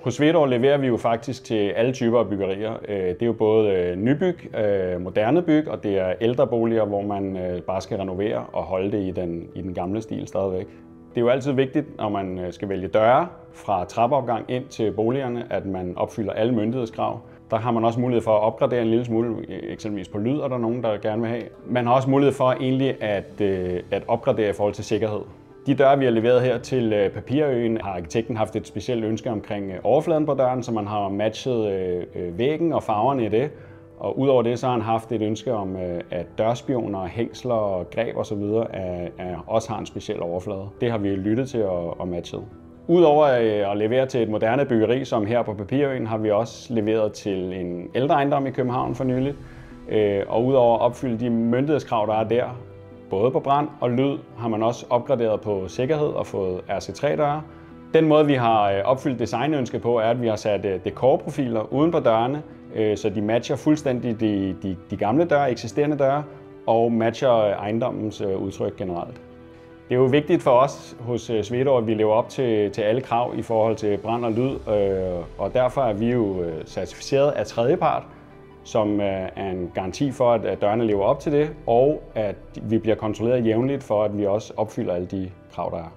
Hos Svedor leverer vi jo faktisk til alle typer af byggerier. Det er jo både nybyg, moderne byg, og det er ældre boliger, hvor man bare skal renovere og holde det i den gamle stil stadigvæk. Det er jo altid vigtigt, når man skal vælge døre fra trappeopgang ind til boligerne, at man opfylder alle myndighedskrav. Der har man også mulighed for at opgradere en lille smule, eksempelvis på lyd, er der nogen, der gerne vil have. Man har også mulighed for egentlig at opgradere i forhold til sikkerhed. De døre, vi har leveret her til Papirøen, har arkitekten haft et specielt ønske omkring overfladen på døren, så man har matchet væggen og farverne i det. Og udover det, så har han haft et ønske om, at dørspioner, hængsler, greb osv. også har en speciel overflade. Det har vi lyttet til og matchet. Udover at levere til et moderne byggeri, som her på Papirøen, har vi også leveret til en ældre ejendom i København for nylig. Og udover at opfylde de myndighedskrav, der er der, både på brand og lyd, har man også opgraderet på sikkerhed og fået RC3-døre. Den måde, vi har opfyldt designønsket på, er, at vi har sat dekorprofiler uden på dørene, så de matcher fuldstændig de gamle døre, eksisterende døre, og matcher ejendommens udtryk generelt. Det er jo vigtigt for os hos Svedor, at vi lever op til alle krav i forhold til brand og lyd, og derfor er vi jo certificeret af tredjepart, som er en garanti for, at dørene lever op til det, og at vi bliver kontrolleret jævnligt for, at vi også opfylder alle de krav, der er.